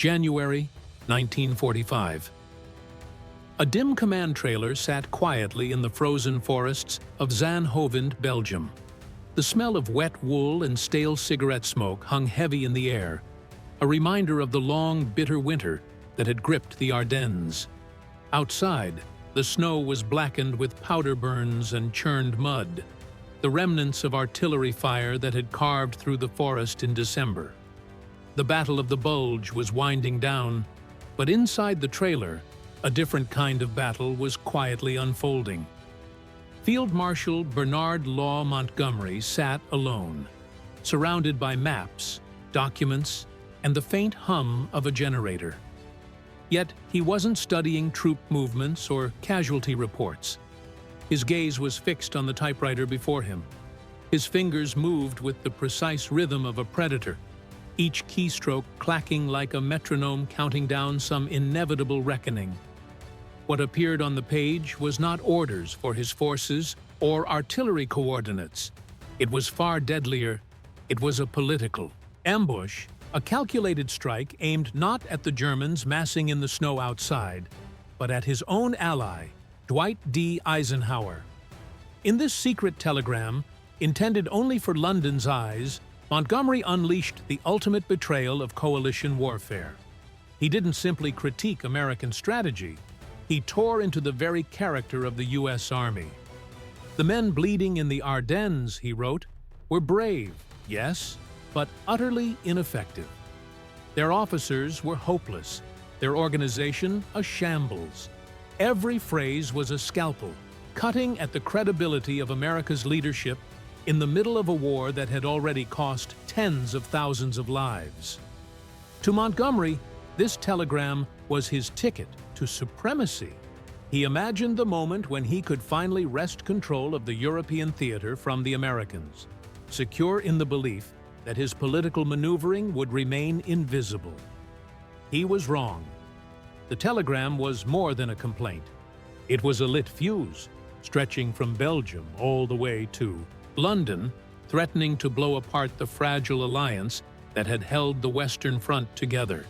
January 1945. A dim command trailer sat quietly in the frozen forests of Zandhoven, Belgium. The smell of wet wool and stale cigarette smoke hung heavy in the air, a reminder of the long, bitter winter that had gripped the Ardennes. Outside, the snow was blackened with powder burns and churned mud, the remnants of artillery fire that had carved through the forest in December. The Battle of the Bulge was winding down, but inside the trailer, a different kind of battle was quietly unfolding. Field Marshal Bernard Montgomery sat alone, surrounded by maps, documents, and the faint hum of a generator. Yet he wasn't studying troop movements or casualty reports. His gaze was fixed on the typewriter before him. His fingers moved with the precise rhythm of a predator, each keystroke clacking like a metronome counting down some inevitable reckoning. What appeared on the page was not orders for his forces or artillery coordinates. It was far deadlier. It was a political ambush, a calculated strike aimed not at the Germans massing in the snow outside, but at his own ally, Dwight D. Eisenhower. In this secret telegram, intended only for London's eyes, Montgomery unleashed the ultimate betrayal of coalition warfare. He didn't simply critique American strategy. He tore into the very character of the U.S. Army. The men bleeding in the Ardennes, he wrote, were brave, yes, but utterly ineffective. Their officers were hopeless, their organization a shambles. Every phrase was a scalpel, cutting at the credibility of America's leadership in the middle of a war that had already cost tens of thousands of lives. To Montgomery, this telegram was his ticket to supremacy. He imagined the moment when he could finally wrest control of the European theater from the Americans, secure in the belief that his political maneuvering would remain invisible. He was wrong. The telegram was more than a complaint. It was a lit fuse, stretching from Belgium all the way to London, threatening to blow apart the fragile alliance that had held the Western Front together.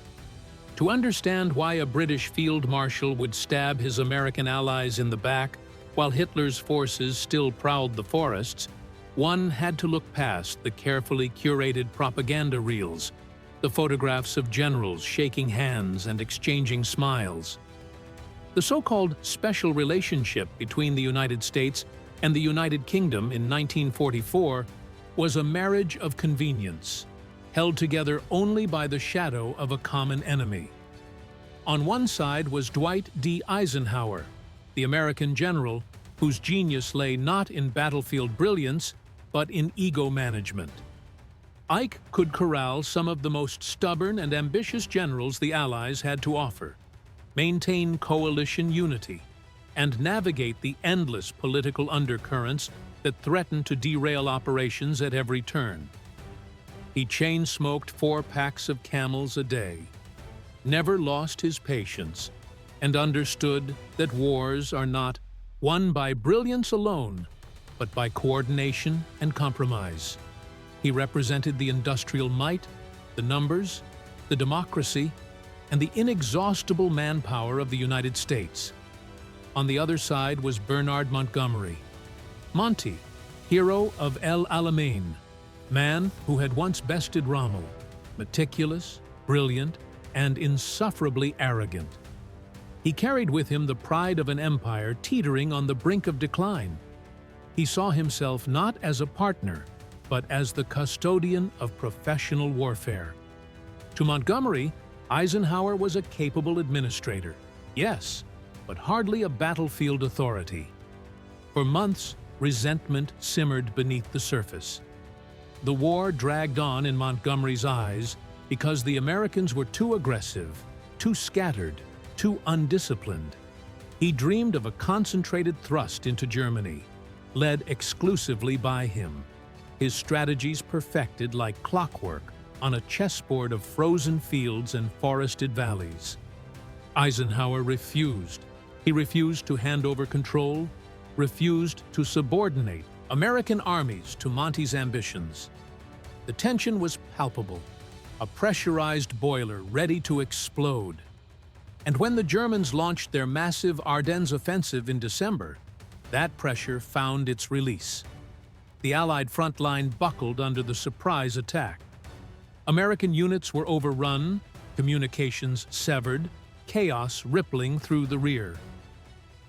To understand why a British field marshal would stab his American allies in the back while Hitler's forces still prowled the forests, one had to look past the carefully curated propaganda reels, the photographs of generals shaking hands and exchanging smiles. The so-called special relationship between the United States and the United Kingdom in 1944 was a marriage of convenience, held together only by the shadow of a common enemy. On one side was Dwight D. Eisenhower, the American general whose genius lay not in battlefield brilliance, but in ego management. Ike could corral some of the most stubborn and ambitious generals the Allies had to offer, maintain coalition unity, and navigate the endless political undercurrents that threatened to derail operations at every turn. He chain-smoked 4 packs of Camels a day, never lost his patience, and understood that wars are not won by brilliance alone, but by coordination and compromise. He represented the industrial might, the numbers, the democracy, and the inexhaustible manpower of the United States. On the other side was Bernard Montgomery, Monty, hero of El Alamein, man who had once bested Rommel, meticulous, brilliant, and insufferably arrogant. He carried with him the pride of an empire teetering on the brink of decline. He saw himself not as a partner, but as the custodian of professional warfare. To Montgomery, Eisenhower was a capable administrator, yes, but hardly a battlefield authority. For months, resentment simmered beneath the surface. The war dragged on in Montgomery's eyes because the Americans were too aggressive, too scattered, too undisciplined. He dreamed of a concentrated thrust into Germany, led exclusively by him, his strategies perfected like clockwork on a chessboard of frozen fields and forested valleys. Eisenhower refused. He refused to hand over control, refused to subordinate American armies to Monty's ambitions. The tension was palpable. a pressurized boiler ready to explode. And when the Germans launched their massive Ardennes offensive in December, that pressure found its release. The Allied front line buckled under the surprise attack. American units were overrun, communications severed, chaos rippling through the rear.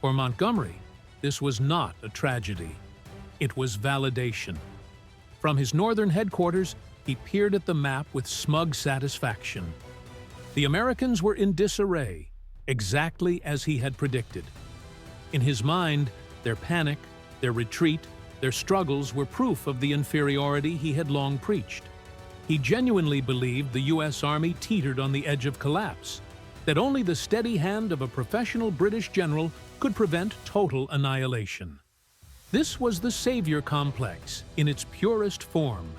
For Montgomery, this was not a tragedy. It was validation. From his northern headquarters, he peered at the map with smug satisfaction. The Americans were in disarray, exactly as he had predicted. In his mind, their panic, their retreat, their struggles were proof of the inferiority he had long preached. He genuinely believed the U.S. Army teetered on the edge of collapse, that only the steady hand of a professional British general could prevent total annihilation. This was the savior complex in its purest form.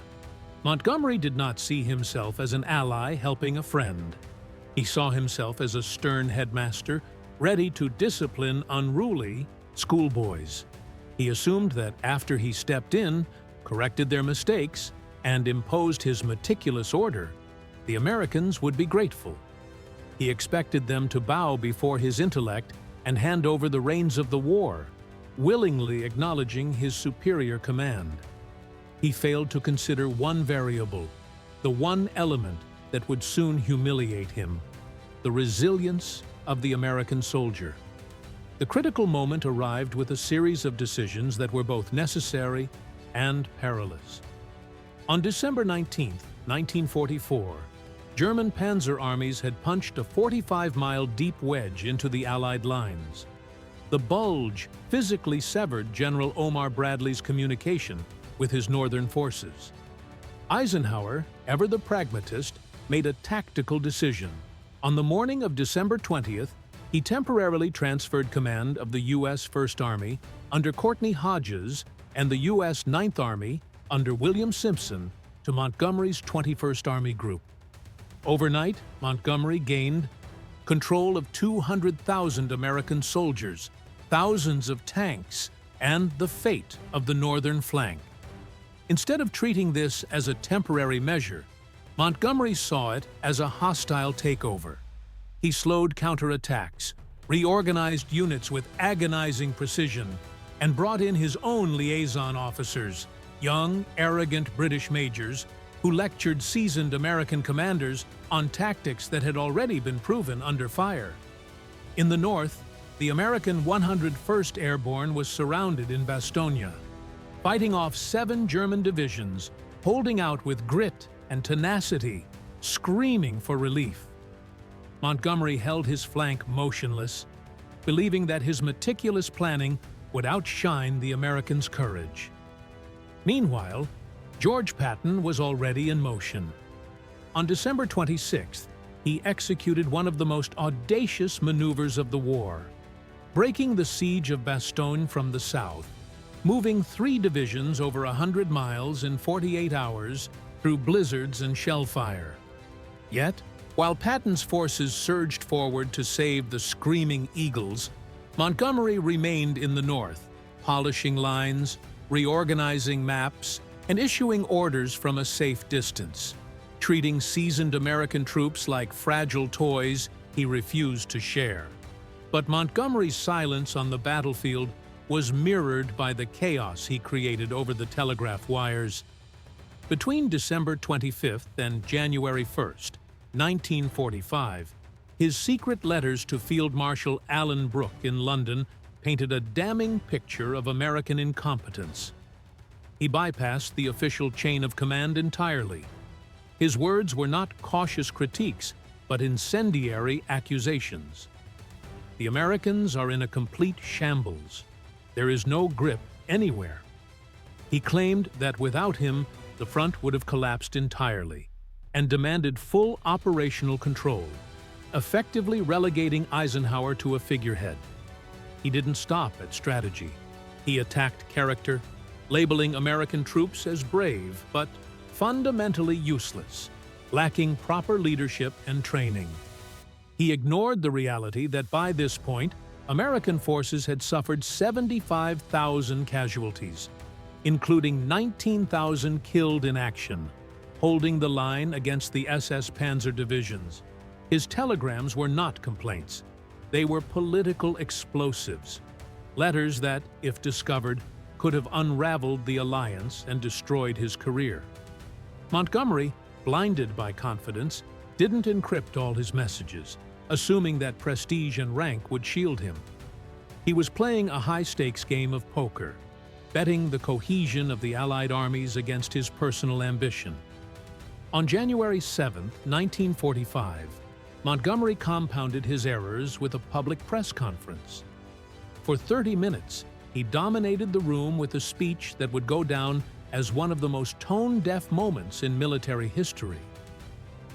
Montgomery did not see himself as an ally helping a friend. He saw himself as a stern headmaster, ready to discipline unruly schoolboys. He assumed that after he stepped in, corrected their mistakes, and imposed his meticulous order, the Americans would be grateful. He expected them to bow before his intellect and hand over the reins of the war, willingly acknowledging his superior command. He failed to consider one variable, the one element that would soon humiliate him: the resilience of the American soldier. The critical moment arrived with a series of decisions that were both necessary and perilous. On December 19, 1944, German panzer armies had punched a 45-mile deep wedge into the Allied lines. The Bulge physically severed General Omar Bradley's communication with his northern forces. Eisenhower, ever the pragmatist, made a tactical decision. On the morning of December 20th, he temporarily transferred command of the U.S. First Army under Courtney Hodges and the U.S. Ninth Army under William Simpson to Montgomery's 21st Army Group. Overnight, Montgomery gained control of 200,000 American soldiers, thousands of tanks, and the fate of the northern flank. Instead of treating this as a temporary measure, Montgomery saw it as a hostile takeover. He slowed counterattacks, reorganized units with agonizing precision, and brought in his own liaison officers, young, arrogant British majors who lectured seasoned American commanders on tactics that had already been proven under fire. In the north, the American 101st Airborne was surrounded in Bastogne, fighting off 7 German divisions, holding out with grit and tenacity, screaming for relief. Montgomery held his flank motionless, believing that his meticulous planning would outshine the Americans' courage. Meanwhile, George Patton was already in motion. On December 26th, he executed one of the most audacious maneuvers of the war, breaking the siege of Bastogne from the south, moving 3 divisions over 100 miles in 48 hours through blizzards and shellfire. Yet, while Patton's forces surged forward to save the screaming Eagles, Montgomery remained in the north, polishing lines, reorganizing maps, and issuing orders from a safe distance. Treating seasoned American troops like fragile toys he refused to share. But Montgomery's silence on the battlefield was mirrored by the chaos he created over the telegraph wires. Between December 25th and January 1st, 1945, his secret letters to Field Marshal Alan Brooke in London painted a damning picture of American incompetence. He bypassed the official chain of command entirely. His words were not cautious critiques, but incendiary accusations. The Americans are in a complete shambles. There is no grip anywhere. He claimed that without him, the front would have collapsed entirely, and demanded full operational control, effectively relegating Eisenhower to a figurehead. He didn't stop at strategy. He attacked character, labeling American troops as brave but fundamentally useless, lacking proper leadership and training. He ignored the reality that by this point, American forces had suffered 75,000 casualties, including 19,000 killed in action, holding the line against the SS Panzer divisions. His telegrams were not complaints. They were political explosives. Letters that, if discovered, could have unraveled the alliance and destroyed his career. Montgomery, blinded by confidence, didn't encrypt all his messages, assuming that prestige and rank would shield him. He was playing a high-stakes game of poker, betting the cohesion of the Allied armies against his personal ambition. On January 7, 1945, Montgomery compounded his errors with a public press conference. For 30 minutes, he dominated the room with a speech that would go down as one of the most tone-deaf moments in military history.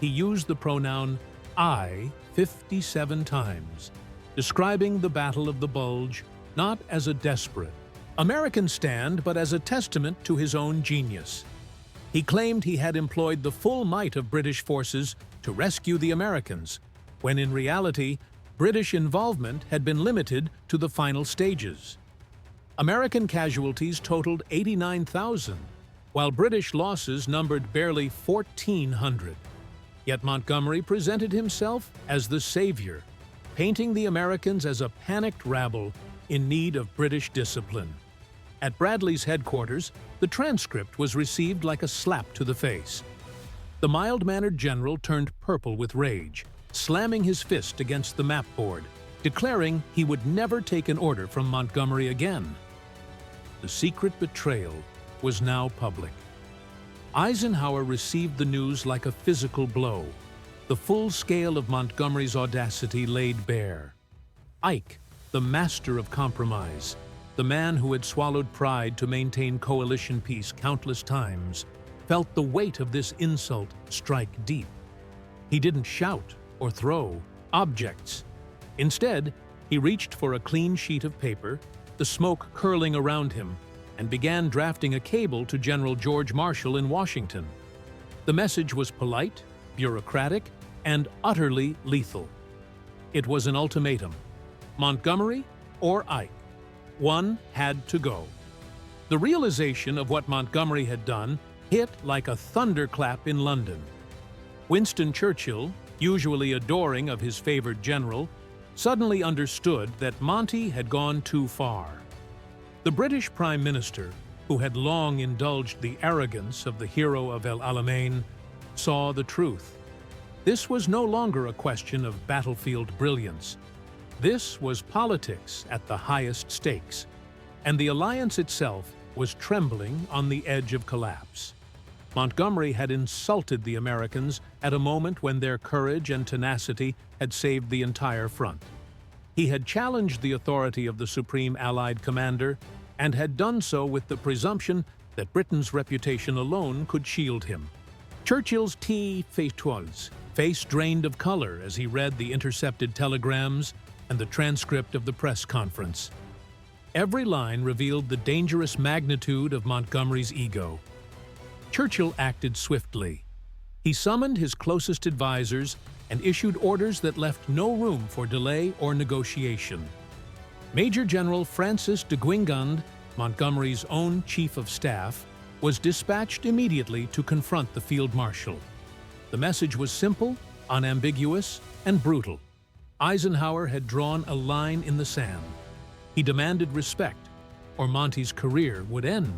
He used the pronoun I 57 times, describing the Battle of the Bulge not as a desperate American stand, but as a testament to his own genius. He claimed he had employed the full might of British forces to rescue the Americans, when in reality, British involvement had been limited to the final stages. American casualties totaled 89,000, while British losses numbered barely 1,400. Yet Montgomery presented himself as the savior, painting the Americans as a panicked rabble in need of British discipline. At Bradley's headquarters, the transcript was received like a slap to the face. The mild-mannered general turned purple with rage, slamming his fist against the map board, declaring he would never take an order from Montgomery again. The secret betrayal was now public. Eisenhower received the news like a physical blow. The full scale of Montgomery's audacity laid bare. Ike, the master of compromise, the man who had swallowed pride to maintain coalition peace countless times, felt the weight of this insult strike deep. He didn't shout or throw objects. Instead, he reached for a clean sheet of paper, the smoke curling around him, and began drafting a cable to General George Marshall in Washington. The message was polite, bureaucratic, and utterly lethal. It was an ultimatum: Montgomery or Ike. One had to go. The realization of what Montgomery had done hit like a thunderclap in London. Winston Churchill, usually adoring of his favored general, suddenly understood that Monty had gone too far. The British Prime Minister, who had long indulged the arrogance of the hero of El Alamein, saw the truth. This was no longer a question of battlefield brilliance. This was politics at the highest stakes, and the alliance itself was trembling on the edge of collapse. Montgomery had insulted the Americans at a moment when their courage and tenacity had saved the entire front. He had challenged the authority of the Supreme Allied Commander and had done so with the presumption that Britain's reputation alone could shield him. Churchill's face drained of color as he read the intercepted telegrams and the transcript of the press conference. Every line revealed the dangerous magnitude of Montgomery's ego. Churchill acted swiftly. He summoned his closest advisors and issued orders that left no room for delay or negotiation. Major General Francis de Guingand, Montgomery's own chief of staff, was dispatched immediately to confront the field marshal. The message was simple, unambiguous, and brutal. Eisenhower had drawn a line in the sand. He demanded respect, or Monty's career would end.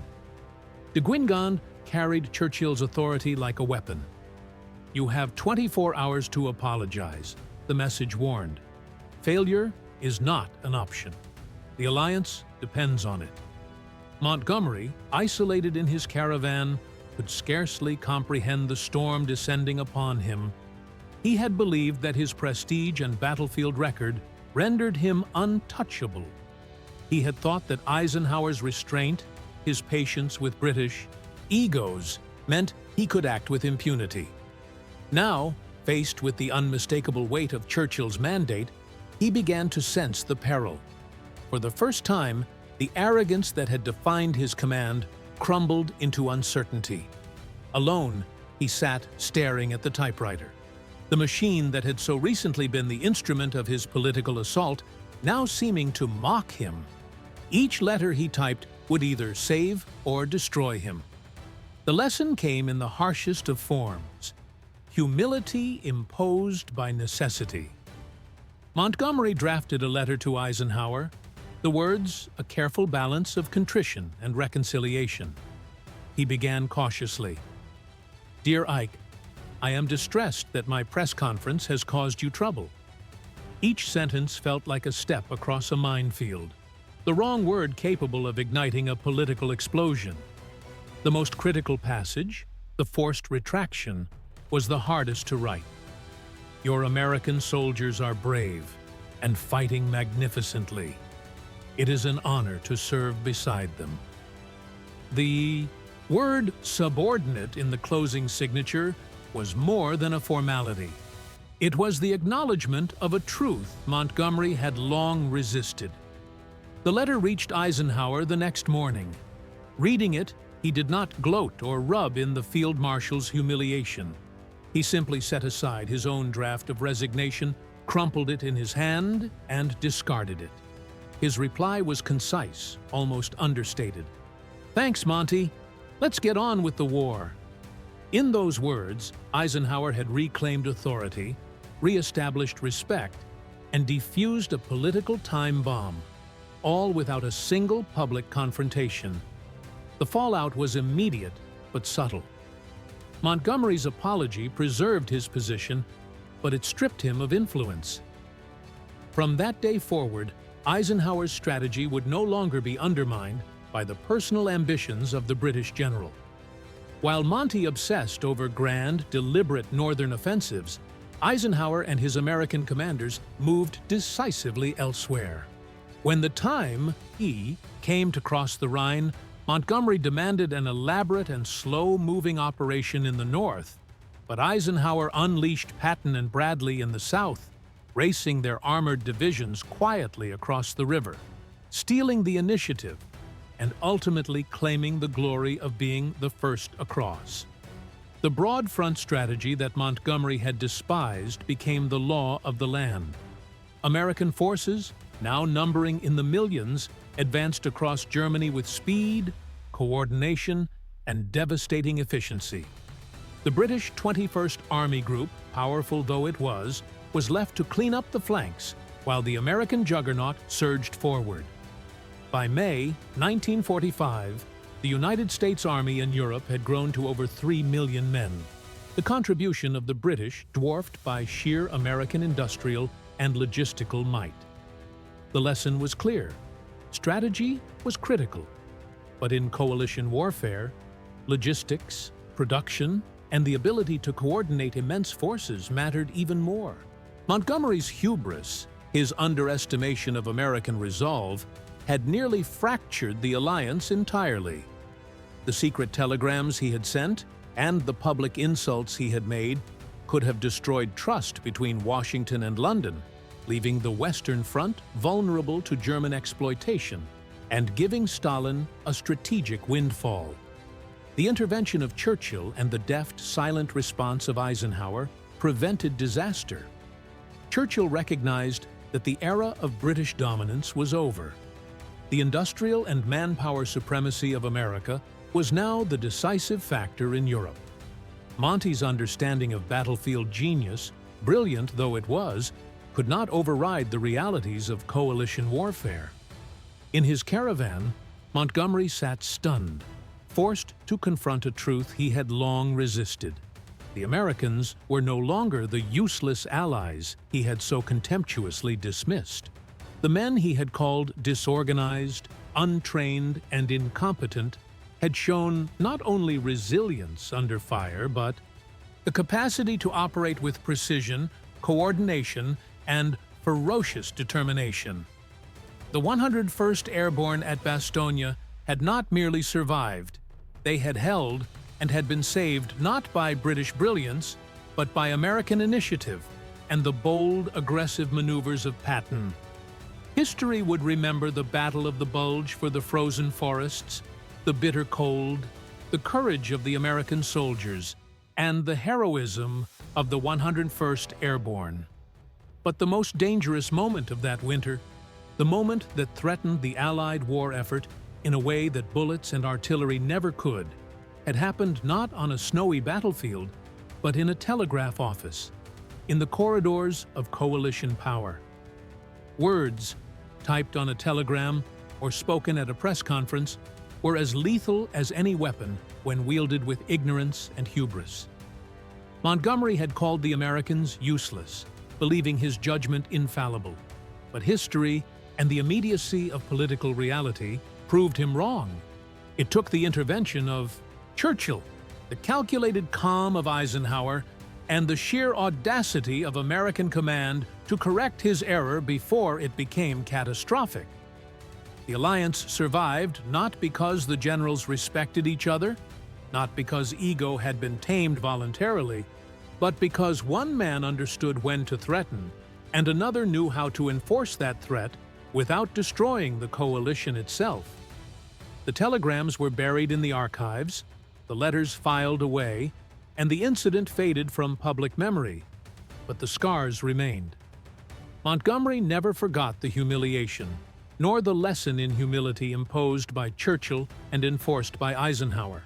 De Guingand carried Churchill's authority like a weapon. "You have 24 hours to apologize," the message warned. "Failure is not an option. The alliance depends on it." Montgomery, isolated in his caravan, could scarcely comprehend the storm descending upon him. He had believed that his prestige and battlefield record rendered him untouchable. He had thought that Eisenhower's restraint, his patience with British egos, meant he could act with impunity. Now, faced with the unmistakable weight of Churchill's mandate, he began to sense the peril. For the first time, the arrogance that had defined his command crumbled into uncertainty. Alone, he sat staring at the typewriter. The machine that had so recently been the instrument of his political assault, now seeming to mock him. Each letter he typed would either save or destroy him. The lesson came in the harshest of forms: humility imposed by necessity. Montgomery drafted a letter to Eisenhower, the words a careful balance of contrition and reconciliation. He began cautiously. "Dear Ike, I am distressed that my press conference has caused you trouble." Each sentence felt like a step across a minefield, the wrong word capable of igniting a political explosion. The most critical passage, the forced retraction, was the hardest to write. "Your American soldiers are brave and fighting magnificently. It is an honor to serve beside them." The word subordinate in the closing signature was more than a formality. It was the acknowledgement of a truth Montgomery had long resisted. The letter reached Eisenhower the next morning. Reading it, he did not gloat or rub in the field marshal's humiliation. He simply set aside his own draft of resignation, crumpled it in his hand, and discarded it. His reply was concise, almost understated. "Thanks, Monty. Let's get on with the war." In those words, Eisenhower had reclaimed authority, re-established respect, and defused a political time bomb, all without a single public confrontation. The fallout was immediate but subtle. Montgomery's apology preserved his position, but it stripped him of influence. From that day forward, Eisenhower's strategy would no longer be undermined by the personal ambitions of the British general. While Monty obsessed over grand, deliberate northern offensives, Eisenhower and his American commanders moved decisively elsewhere. When the time came to cross the Rhine, Montgomery demanded an elaborate and slow-moving operation in the north, but Eisenhower unleashed Patton and Bradley in the south, racing their armored divisions quietly across the river, stealing the initiative, and ultimately claiming the glory of being the first across. The broad front strategy that Montgomery had despised became the law of the land. American forces, now numbering in the millions, advanced across Germany with speed, coordination, and devastating efficiency. The British 21st Army Group, powerful though it was left to clean up the flanks, while the American juggernaut surged forward. By May 1945, the United States Army in Europe had grown to over 3 million men, the contribution of the British dwarfed by sheer American industrial and logistical might. The lesson was clear. Strategy was critical, but in coalition warfare, logistics, production, and the ability to coordinate immense forces mattered even more. Montgomery's hubris, his underestimation of American resolve, had nearly fractured the alliance entirely. The secret telegrams he had sent and the public insults he had made could have destroyed trust between Washington and London, leaving the Western Front vulnerable to German exploitation and giving Stalin a strategic windfall. The intervention of Churchill and the deft, silent response of Eisenhower prevented disaster. Churchill recognized that the era of British dominance was over. The industrial and manpower supremacy of America was now the decisive factor in Europe. Monty's understanding of battlefield genius, brilliant though it was, could not override the realities of coalition warfare. In his caravan, Montgomery sat stunned, forced to confront a truth he had long resisted. The Americans were no longer the useless allies he had so contemptuously dismissed. The men he had called disorganized, untrained, and incompetent had shown not only resilience under fire, but the capacity to operate with precision, coordination, and ferocious determination. The 101st Airborne at Bastogne had not merely survived, they had held and had been saved not by British brilliance, but by American initiative and the bold, aggressive maneuvers of Patton. History would remember the Battle of the Bulge for the frozen forests, the bitter cold, the courage of the American soldiers, and the heroism of the 101st Airborne. But the most dangerous moment of that winter, the moment that threatened the Allied war effort in a way that bullets and artillery never could, had happened not on a snowy battlefield, but in a telegraph office, in the corridors of coalition power. Words, typed on a telegram or spoken at a press conference, were as lethal as any weapon when wielded with ignorance and hubris. Montgomery had called the Americans useless, believing his judgment infallible. But history and the immediacy of political reality proved him wrong. It took the intervention of Churchill, the calculated calm of Eisenhower, and the sheer audacity of American command to correct his error before it became catastrophic. The alliance survived not because the generals respected each other, not because ego had been tamed voluntarily, but because one man understood when to threaten, and another knew how to enforce that threat without destroying the coalition itself. The telegrams were buried in the archives, the letters filed away, and the incident faded from public memory, but the scars remained. Montgomery never forgot the humiliation, nor the lesson in humility imposed by Churchill and enforced by Eisenhower.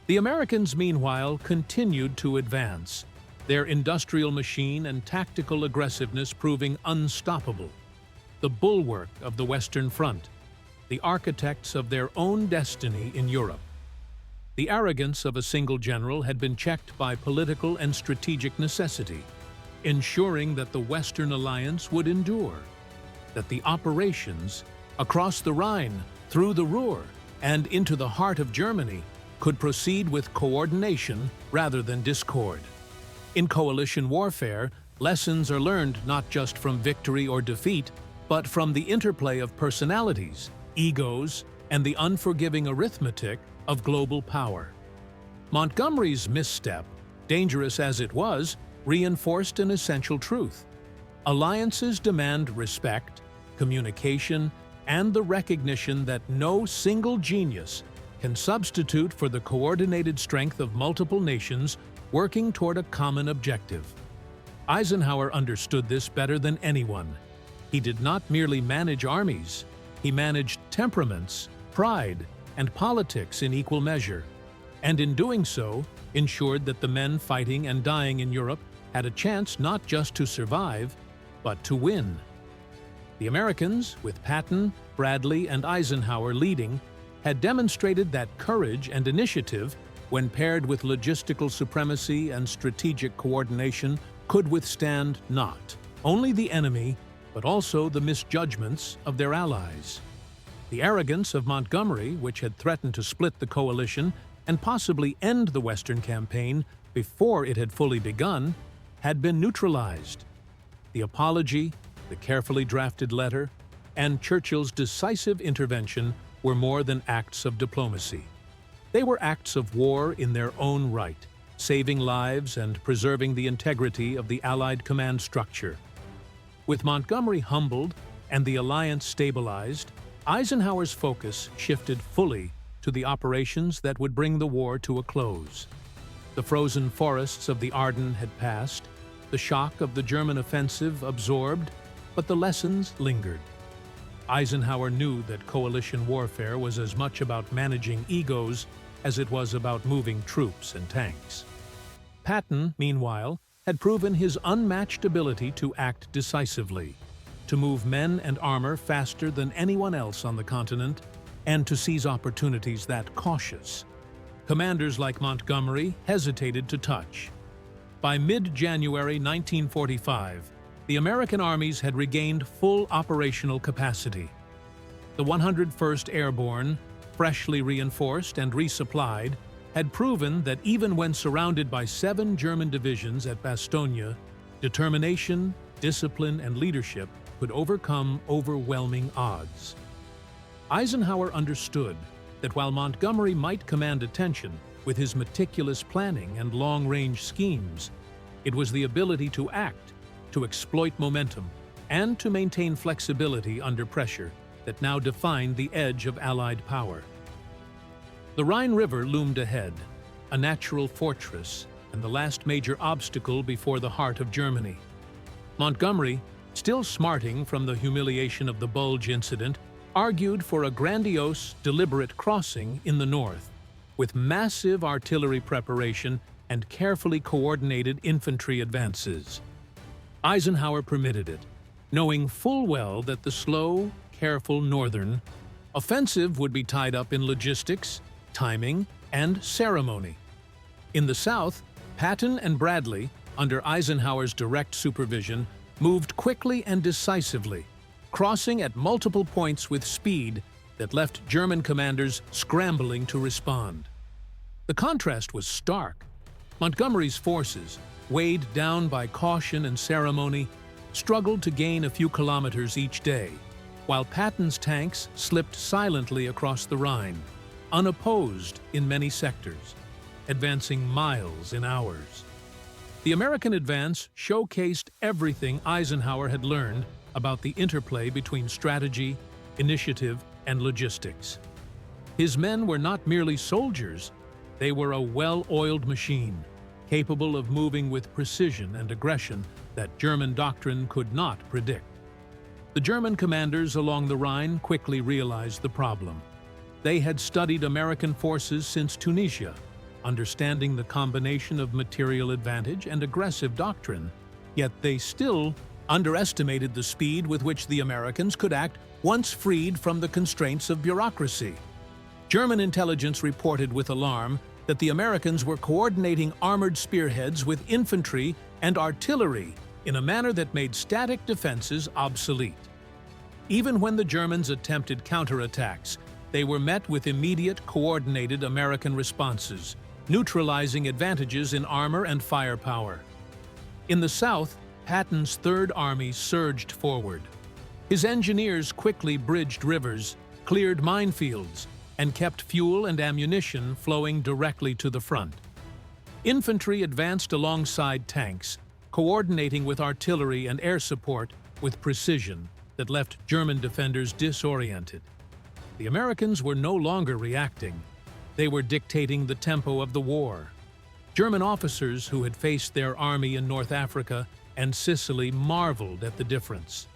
The Americans, meanwhile, continued to advance, their industrial machine and tactical aggressiveness proving unstoppable. The bulwark of the Western Front, the architects of their own destiny in Europe. The arrogance of a single general had been checked by political and strategic necessity, ensuring that the Western alliance would endure, that the operations across the Rhine, through the Ruhr, and into the heart of Germany could proceed with coordination rather than discord. In coalition warfare, lessons are learned not just from victory or defeat, but from the interplay of personalities, egos, and the unforgiving arithmetic of global power. Montgomery's misstep, dangerous as it was, reinforced an essential truth. Alliances demand respect, communication, and the recognition that no single genius can substitute for the coordinated strength of multiple nations working toward a common objective. Eisenhower understood this better than anyone. He did not merely manage armies, he managed temperaments, pride, and politics in equal measure, and in doing so, ensured that the men fighting and dying in Europe had a chance not just to survive, but to win. The Americans, with Patton, Bradley, and Eisenhower leading, had demonstrated that courage and initiative, when paired with logistical supremacy and strategic coordination, could withstand not only the enemy, but also the misjudgments of their allies. The arrogance of Montgomery, which had threatened to split the coalition and possibly end the Western campaign before it had fully begun, had been neutralized. The apology, the carefully drafted letter, and Churchill's decisive intervention were more than acts of diplomacy. They were acts of war in their own right, saving lives and preserving the integrity of the Allied command structure. With Montgomery humbled and the alliance stabilized, Eisenhower's focus shifted fully to the operations that would bring the war to a close. The frozen forests of the Ardennes had passed, the shock of the German offensive absorbed, but the lessons lingered. Eisenhower knew that coalition warfare was as much about managing egos as it was about moving troops and tanks. Patton, meanwhile, had proven his unmatched ability to act decisively, to move men and armor faster than anyone else on the continent, and to seize opportunities that cautious. Commanders like Montgomery hesitated to touch. By mid-January 1945, the American armies had regained full operational capacity. The 101st Airborne, freshly reinforced and resupplied, had proven that even when surrounded by 7 German divisions at Bastogne, determination, discipline, and leadership could overcome overwhelming odds. Eisenhower understood that while Montgomery might command attention with his meticulous planning and long-range schemes, it was the ability to act, to exploit momentum, and to maintain flexibility under pressure that now defined the edge of Allied power. The Rhine River loomed ahead, a natural fortress and the last major obstacle before the heart of Germany. Montgomery, still smarting from the humiliation of the Bulge incident, argued for a grandiose, deliberate crossing in the north, with massive artillery preparation and carefully coordinated infantry advances. Eisenhower permitted it, knowing full well that the slow, careful Northern offensive would be tied up in logistics, timing, and ceremony. In the South, Patton and Bradley, under Eisenhower's direct supervision, moved quickly and decisively, crossing at multiple points with speed that left German commanders scrambling to respond. The contrast was stark. Montgomery's forces, weighed down by caution and ceremony, struggled to gain a few kilometers each day, while Patton's tanks slipped silently across the Rhine, unopposed in many sectors, advancing miles in hours. The American advance showcased everything Eisenhower had learned about the interplay between strategy, initiative, and logistics. His men were not merely soldiers, they were a well-oiled machine, capable of moving with precision and aggression that German doctrine could not predict. The German commanders along the Rhine quickly realized the problem. They had studied American forces since Tunisia, understanding the combination of material advantage and aggressive doctrine, yet they still underestimated the speed with which the Americans could act once freed from the constraints of bureaucracy. German intelligence reported with alarm that the Americans were coordinating armored spearheads with infantry and artillery in a manner that made static defenses obsolete. Even when the Germans attempted counterattacks, they were met with immediate, coordinated American responses, neutralizing advantages in armor and firepower. In the South, Patton's Third Army surged forward. His engineers quickly bridged rivers, cleared minefields, and kept fuel and ammunition flowing directly to the front. Infantry advanced alongside tanks, coordinating with artillery and air support with precision that left German defenders disoriented. The Americans were no longer reacting. They were dictating the tempo of the war. German officers who had faced their army in North Africa and Sicily marveled at the difference.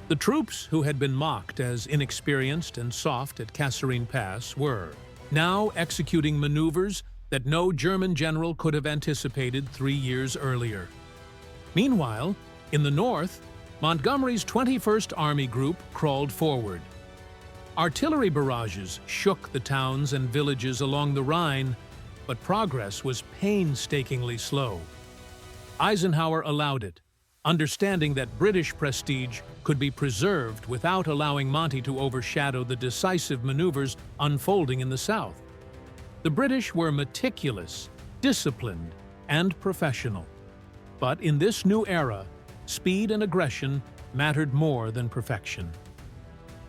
The troops who had been mocked as inexperienced and soft at Kasserine Pass were now executing maneuvers that no German general could have anticipated 3 years earlier. Meanwhile, in the north, Montgomery's 21st Army Group crawled forward. Artillery barrages shook the towns and villages along the Rhine, but progress was painstakingly slow. Eisenhower allowed it, understanding that British prestige could be preserved without allowing Monty to overshadow the decisive maneuvers unfolding in the South. The British were meticulous, disciplined, and professional. But in this new era, speed and aggression mattered more than perfection.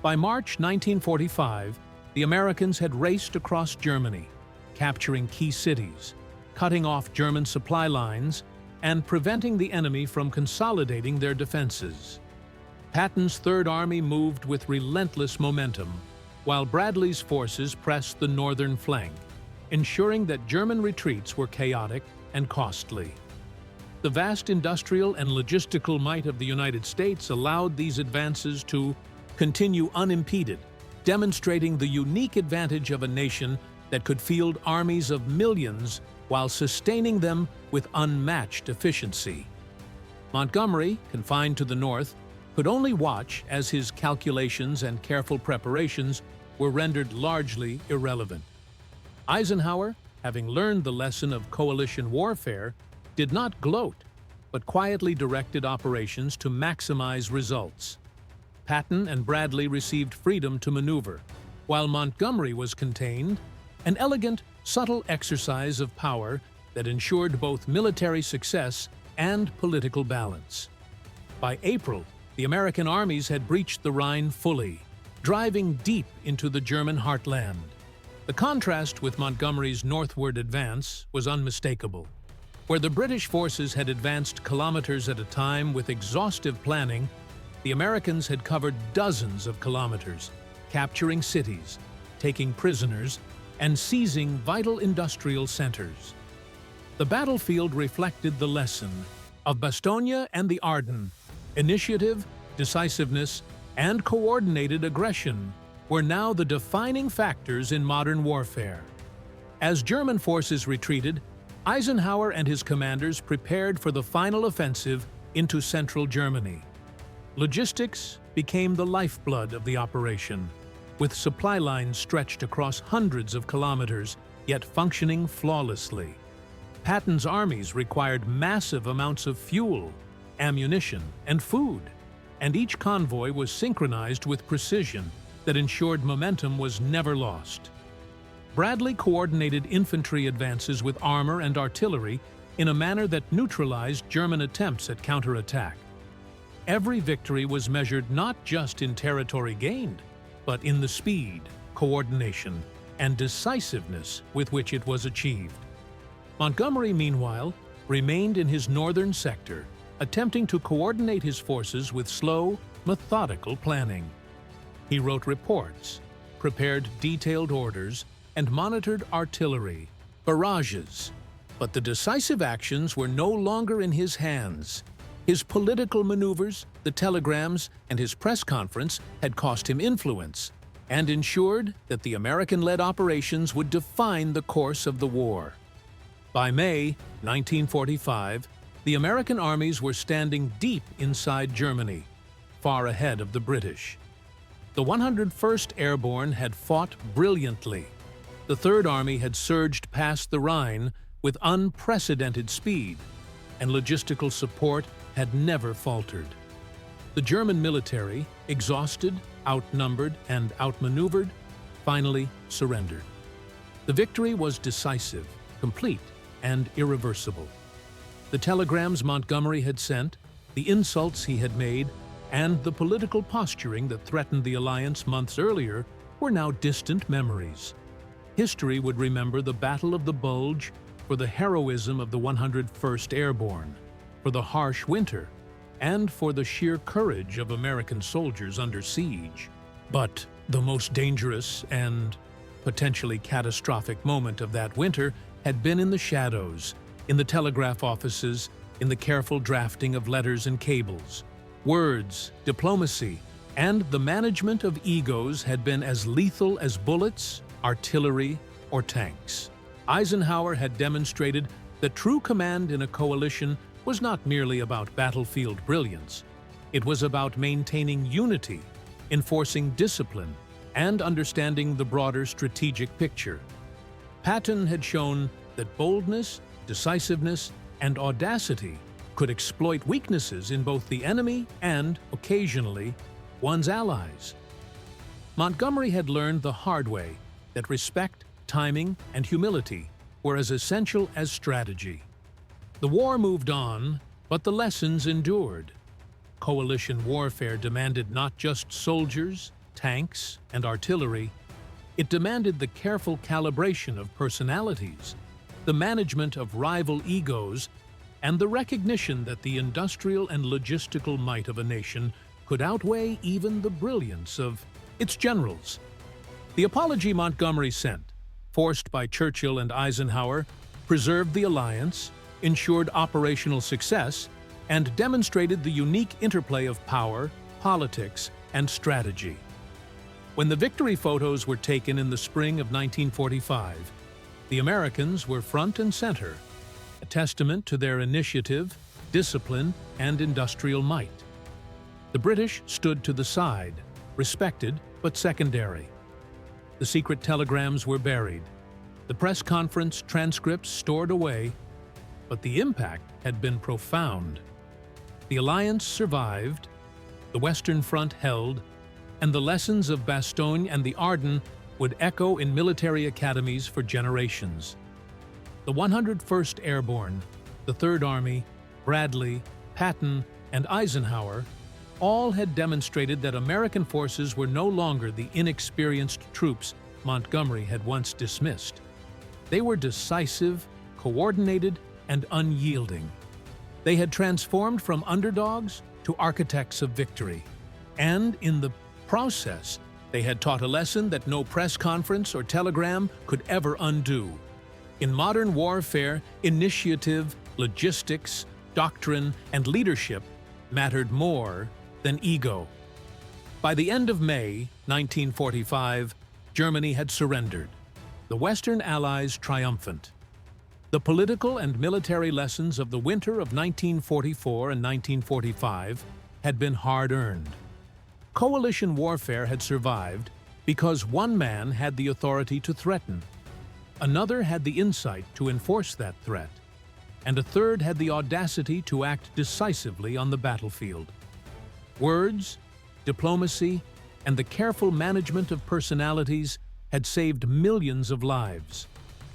By March 1945, the Americans had raced across Germany, capturing key cities, cutting off German supply lines, and preventing the enemy from consolidating their defenses. Patton's Third Army moved with relentless momentum, while Bradley's forces pressed the northern flank, ensuring that German retreats were chaotic and costly. The vast industrial and logistical might of the United States allowed these advances to continue unimpeded, demonstrating the unique advantage of a nation that could field armies of millions while sustaining them with unmatched efficiency. Montgomery, confined to the north, could only watch as his calculations and careful preparations were rendered largely irrelevant. Eisenhower, having learned the lesson of coalition warfare, did not gloat, but quietly directed operations to maximize results. Patton and Bradley received freedom to maneuver, while Montgomery was contained, an elegant, subtle exercise of power that ensured both military success and political balance. By April, the American armies had breached the Rhine fully, driving deep into the German heartland. The contrast with Montgomery's northward advance was unmistakable. Where the British forces had advanced kilometers at a time with exhaustive planning, the Americans had covered dozens of kilometers, capturing cities, taking prisoners, and seizing vital industrial centers. The battlefield reflected the lesson of Bastogne and the Ardennes. Initiative, decisiveness, and coordinated aggression were now the defining factors in modern warfare. As German forces retreated, Eisenhower and his commanders prepared for the final offensive into central Germany. Logistics became the lifeblood of the operation, with supply lines stretched across hundreds of kilometers, yet functioning flawlessly. Patton's armies required massive amounts of fuel, ammunition, and food, and each convoy was synchronized with precision that ensured momentum was never lost. Bradley coordinated infantry advances with armor and artillery in a manner that neutralized German attempts at counterattack. Every victory was measured not just in territory gained, but in the speed, coordination, and decisiveness with which it was achieved. Montgomery, meanwhile, remained in his northern sector, attempting to coordinate his forces with slow, methodical planning. He wrote reports, prepared detailed orders, and monitored artillery, barrages. But the decisive actions were no longer in his hands. His political maneuvers, the telegrams, and his press conference had cost him influence and ensured that the American-led operations would define the course of the war. By May 1945, the American armies were standing deep inside Germany, far ahead of the British. The 101st Airborne had fought brilliantly. The Third Army had surged past the Rhine with unprecedented speed, and logistical support had never faltered. The German military, exhausted, outnumbered, and outmaneuvered, finally surrendered. The victory was decisive, complete, and irreversible. The telegrams Montgomery had sent, the insults he had made, and the political posturing that threatened the alliance months earlier were now distant memories. History would remember the Battle of the Bulge for the heroism of the 101st Airborne, for the harsh winter, and for the sheer courage of American soldiers under siege. But the most dangerous and potentially catastrophic moment of that winter had been in the shadows, in the telegraph offices, in the careful drafting of letters and cables. Words, diplomacy, and the management of egos had been as lethal as bullets, artillery, or tanks. Eisenhower had demonstrated that true command in a coalition was not merely about battlefield brilliance. It was about maintaining unity, enforcing discipline, and understanding the broader strategic picture. Patton had shown that boldness, decisiveness, and audacity could exploit weaknesses in both the enemy and, occasionally, one's allies. Montgomery had learned the hard way that respect, timing, and humility were as essential as strategy. The war moved on, but the lessons endured. Coalition warfare demanded not just soldiers, tanks, and artillery. It demanded the careful calibration of personalities, the management of rival egos, and the recognition that the industrial and logistical might of a nation could outweigh even the brilliance of its generals. The apology Montgomery sent, forced by Churchill and Eisenhower, preserved the alliance, ensured operational success, and demonstrated the unique interplay of power, politics, and strategy. When the victory photos were taken in the spring of 1945, the Americans were front and center, a testament to their initiative, discipline, and industrial might. The British stood to the side, respected but secondary. The secret telegrams were buried, the press conference transcripts stored away, but the impact had been profound. The alliance survived, the Western Front held, and the lessons of Bastogne and the Ardennes would echo in military academies for generations. The 101st Airborne, the Third Army, Bradley, Patton, and Eisenhower all had demonstrated that American forces were no longer the inexperienced troops Montgomery had once dismissed. They were decisive, coordinated, and unyielding. They had transformed from underdogs to architects of victory. And in the process, they had taught a lesson that no press conference or telegram could ever undo. In modern warfare, initiative, logistics, doctrine, and leadership mattered more than ego. By the end of May 1945, Germany had surrendered. The Western Allies triumphant. The political and military lessons of the winter of 1944 and 1945 had been hard-earned. Coalition warfare had survived because one man had the authority to threaten, another had the insight to enforce that threat, and a third had the audacity to act decisively on the battlefield. Words, diplomacy, and the careful management of personalities had saved millions of lives,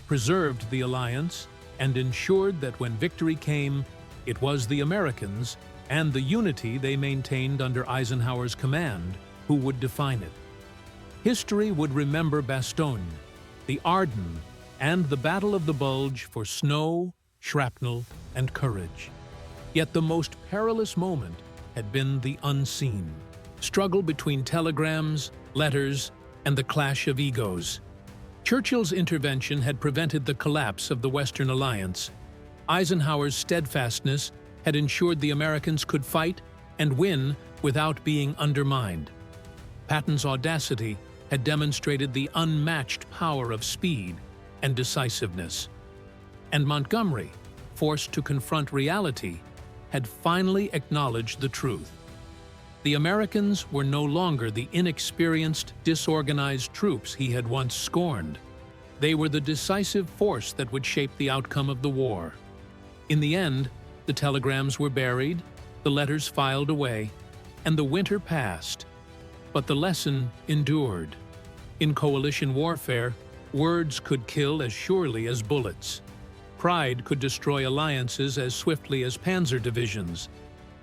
preserved the alliance, and ensured that when victory came, it was the Americans and the unity they maintained under Eisenhower's command who would define it. History would remember Bastogne, the Ardennes, and the Battle of the Bulge for snow, shrapnel, and courage. Yet the most perilous moment had been the unseen struggle between telegrams, letters, and the clash of egos. Churchill's intervention had prevented the collapse of the Western Alliance. Eisenhower's steadfastness had ensured the Americans could fight and win without being undermined. Patton's audacity had demonstrated the unmatched power of speed and decisiveness. And Montgomery, forced to confront reality, had finally acknowledged the truth. The Americans were no longer the inexperienced, disorganized troops he had once scorned. They were the decisive force that would shape the outcome of the war. In the end, the telegrams were buried, the letters filed away, and the winter passed. But the lesson endured. In coalition warfare, words could kill as surely as bullets. Pride could destroy alliances as swiftly as Panzer divisions.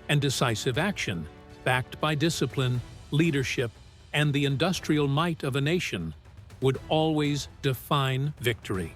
And decisive action, backed by discipline, leadership, and the industrial might of a nation, would always define victory.